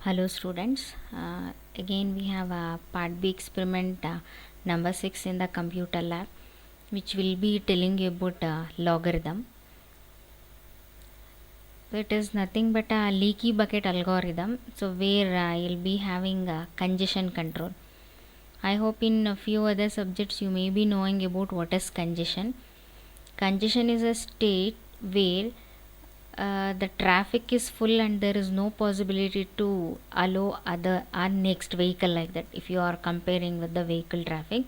Hello students, again we have a part B experiment number 6 in the computer lab, which will be telling you about logarithm. So it is nothing but a leaky bucket algorithm, so where you'll be having congestion control. I hope in a few other subjects you may be knowing about what is congestion. Congestion is a state where the traffic is full and there is no possibility to allow other or next vehicle, like that if you are comparing with the vehicle traffic,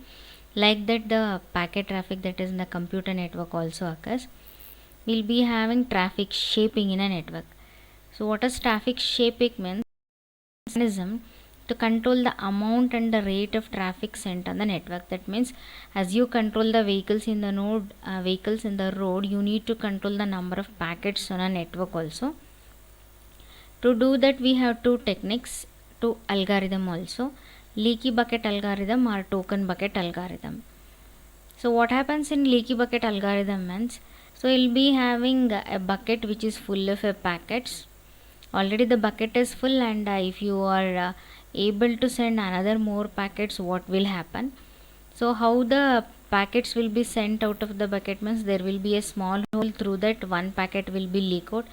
like that the packet traffic that is in the computer network also occurs. We'll be having traffic shaping in a network. So what does traffic shaping means? Mechanism to control the amount and the rate of traffic sent on the network. That means as you control the vehicles in the vehicles in the road, you need to control the number of packets on a network also. To do that we have two techniques, two algorithm also, leaky bucket algorithm or token bucket algorithm. So what happens in leaky bucket algorithm means, so you'll be having a bucket which is full of packets. Already the bucket is full, and if you are able to send another more packets, what will happen? So how the packets will be sent out of the bucket means, there will be a small hole, through that one packet will be leak out.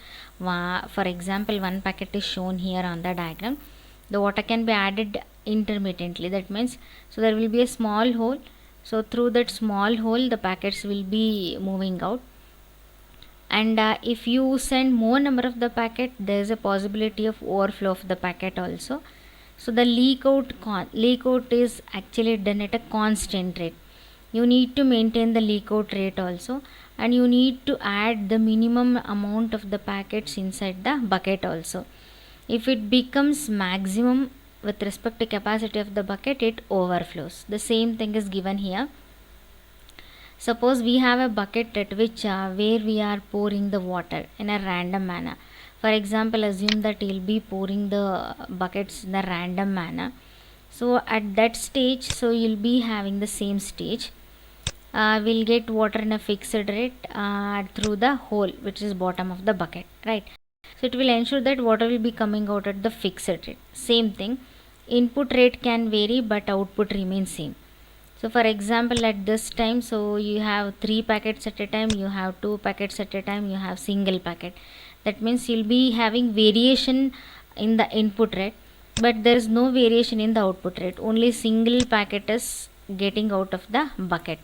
For example, one packet is shown here on the diagram. The water can be added intermittently, that means, so there will be a small hole, so through that small hole the packets will be moving out. And if you send more number of the packet, there is a possibility of overflow of the packet also. So the leak out is actually done at a constant rate. You need to maintain the leak out rate also, and you need to add the minimum amount of the packets inside the bucket also. If it becomes maximum with respect to capacity of the bucket, it overflows. The same thing is given here. Suppose we have a bucket at which where we are pouring the water in a random manner. For example, assume that you'll be pouring the buckets in a random manner. So at that stage, so you'll be having the same stage. We'll get water in a fixed rate through the hole which is bottom of the bucket, right? So it will ensure that water will be coming out at the fixed rate. Same thing, input rate can vary but output remains same. So for example, at this time, so you have 3 packets at a time, you have 2 packets at a time, you have single packet. That means you'll be having variation in the input rate, but there is no variation in the output rate. Only single packet is getting out of the bucket.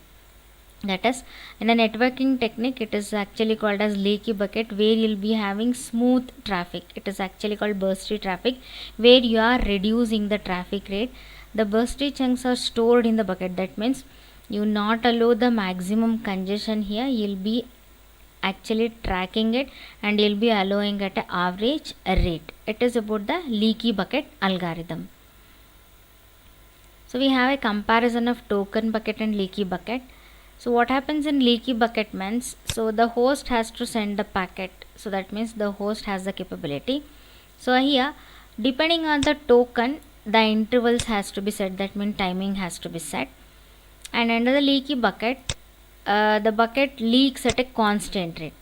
That is, in a networking technique, it is actually called as leaky bucket, where you'll be having smooth traffic. It is actually called bursty traffic, where you are reducing the traffic rate. The bursty chunks are stored in the bucket. That means you not allow the maximum congestion here. You'll be actually tracking it, and you'll be allowing at an average rate. It is about the leaky bucket algorithm. So we have a comparison of token bucket and leaky bucket. So what happens in leaky bucket means, so the host has to send the packet. So that means the host has the capability. So here, depending on the token, the intervals has to be set. That means timing has to be set. And under the leaky bucket, the bucket leaks at a constant rate,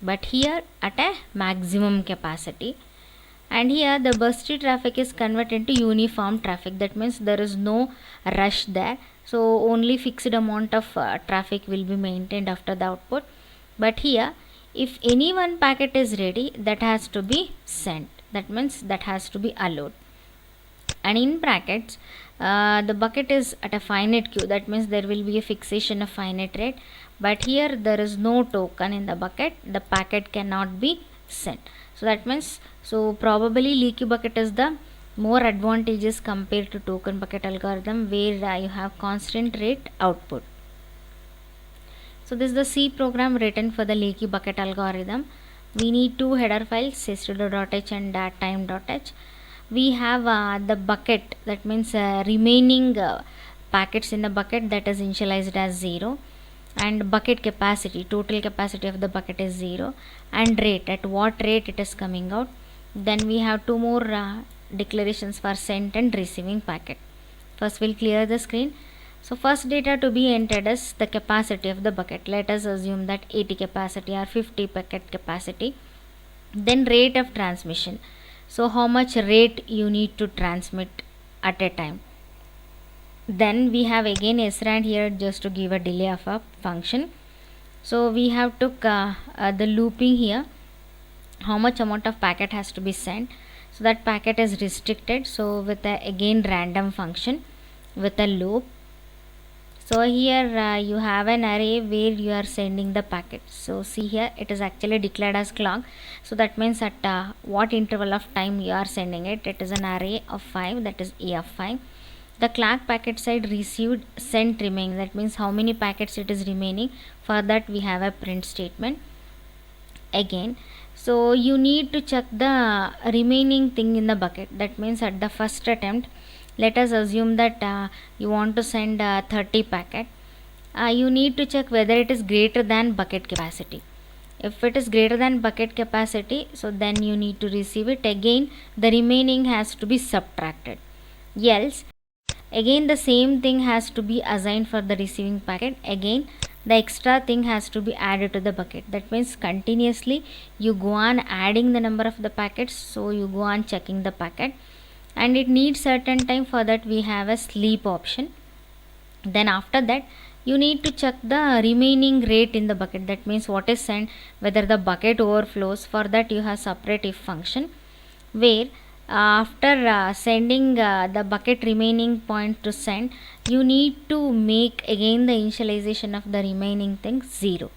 but here at a maximum capacity. And here the bursty traffic is converted into uniform traffic. That means there is no rush there, so only fixed amount of traffic will be maintained after the output. But here, if any one packet is ready, that has to be sent. That means that has to be allowed. And in brackets, the bucket is at a finite queue. That means there will be a fixation of finite rate, but here there is no token in the bucket, the packet cannot be sent. So that means, so probably leaky bucket is the more advantageous compared to token bucket algorithm, where you have constant rate output. So this is the C program written for the leaky bucket algorithm. We need two header files, system.h and time.h. We have the bucket, that means remaining packets in the bucket, that is initialized as 0, and bucket capacity, total capacity of the bucket is 0, and rate, at what rate it is coming out. Then we have two more declarations for sent and receiving packet. First we'll clear the screen. So first data to be entered is the capacity of the bucket. Let us assume that 80 capacity or 50 packet capacity. Then rate of transmission. So how much rate you need to transmit at a time. Then we have again srand here just to give a delay of a function. So we have took the looping here, how much amount of packet has to be sent. So that packet is restricted, so with a again random function with a loop. So here you have an array where you are sending the packet. So see here, it is actually declared as clock. So that means at what interval of time you are sending it. It is an array of 5, that is a of 5. The clock packet side received sent remaining, that means how many packets it is remaining. For that we have a print statement again. So you need to check the remaining thing in the bucket. That means at the first attempt, let us assume that you want to send 30 packet. You need to check whether it is greater than bucket capacity. If it is greater than bucket capacity, so then you need to receive it. Again the remaining has to be subtracted, else again the same thing has to be assigned for the receiving packet. Again the extra thing has to be added to the bucket. That means continuously you go on adding the number of the packets. So you go on checking the packet, and it needs certain time. For that we have a sleep option. Then after that you need to check the remaining rate in the bucket. That means what is sent, whether the bucket overflows. For that you have separate if function, where after sending the bucket remaining point to send, you need to make again the initialization of the remaining thing 0.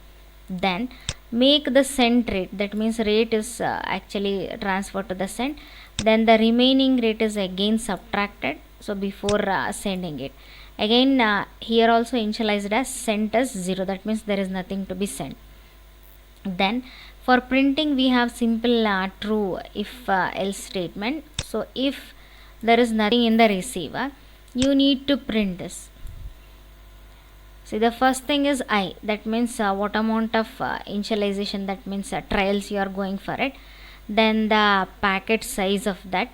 Then make the send rate, that means rate is actually transferred to the send. Then the remaining rate is again subtracted, so before sending it. Again here also initialized as sent as 0, that means there is nothing to be sent. Then for printing we have simple true if else statement. So if there is nothing in the receiver, you need to print this. See, the first thing is I, that means what amount of initialization, that means trials you are going for it. Then the packet size of that,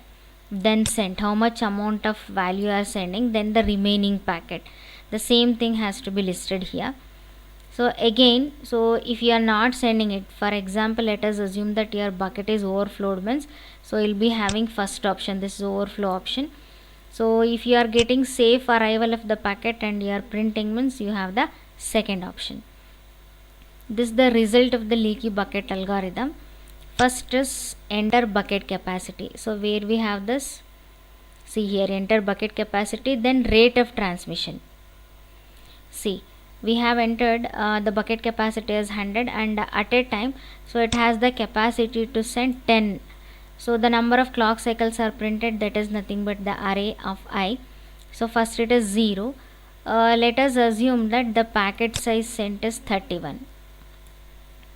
then sent, how much amount of value you are sending, then the remaining packet, the same thing has to be listed here. So again, so if you are not sending it, for example let us assume that your bucket is overflowed means, so you'll be having first option, this is overflow option. So if you are getting safe arrival of the packet and you are printing means, you have the second option. This is the result of the leaky bucket algorithm. First is enter bucket capacity. So where we have this, see here, enter bucket capacity, then rate of transmission. See, we have entered the bucket capacity as 100, and at a time, so it has the capacity to send 10. So the number of clock cycles are printed, that is nothing but the array of I. So first it is 0. Let us assume that the packet size sent is 31.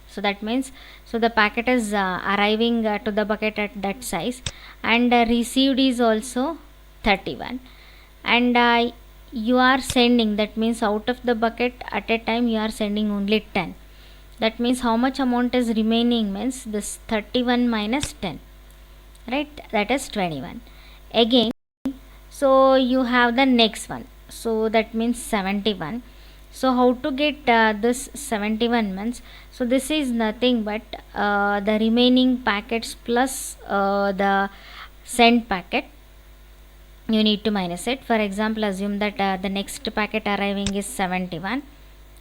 So that means, so the packet is arriving to the bucket at that size, and received is also 31, and you are sending, that means out of the bucket at a time you are sending only 10. That means how much amount is remaining means this 31 minus 10, right, that is 21. Again, so you have the next one, so that means 71. So how to get this 71 means, so this is nothing but the remaining packets plus the sent packet, you need to minus it. For example, assume that the next packet arriving is 71.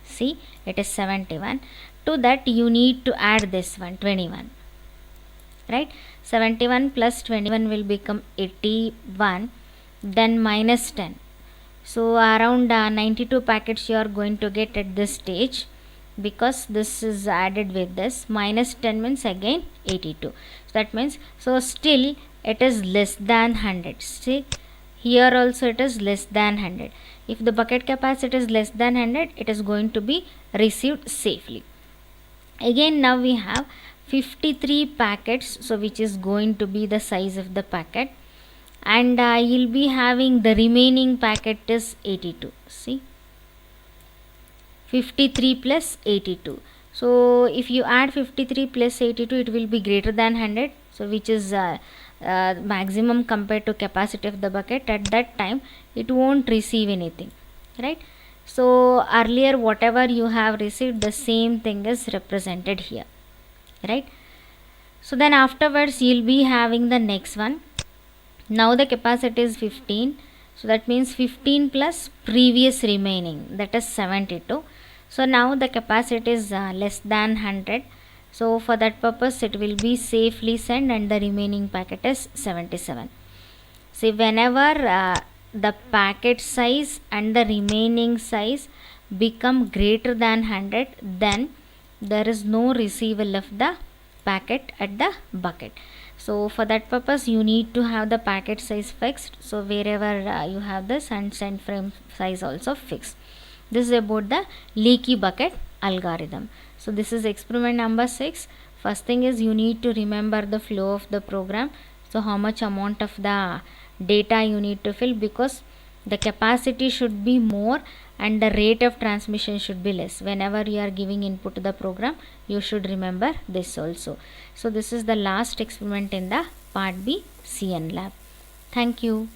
See, it is 71. To that you need to add this one, 21, right. 71 plus 21 will become 81, then minus 10. So around 92 packets you are going to get at this stage, because this is added with this. Minus 10 means again 82. So that means, so still it is less than 100. See, here also it is less than 100. If the bucket capacity is less than 100, it is going to be received safely. Again now we have 53 packets, so which is going to be the size of the packet, and you'll be having the remaining packet is 82. See, 53 plus 82. So if you add 53 plus 82, it will be greater than 100, so which is maximum compared to capacity of the bucket. At that time it won't receive anything, right. So earlier whatever you have received, the same thing is represented here, right. So then afterwards you'll be having the next one. Now the capacity is 15, so that means 15 plus previous remaining, that is 72. So now the capacity is less than 100, so for that purpose it will be safely sent and the remaining packet is 77. See, whenever the packet size and the remaining size become greater than 100, then there is no receival of the packet at the bucket. So for that purpose you need to have the packet size fixed, so wherever you have this, and send frame size also fixed. This is about the leaky bucket algorithm. So this is experiment number 6. First thing is you need to remember the flow of the program, so how much amount of the data you need to fill, because the capacity should be more and the rate of transmission should be less. Whenever you are giving input to the program, you should remember this also. So this is the last experiment in the part B CN lab. Thank you.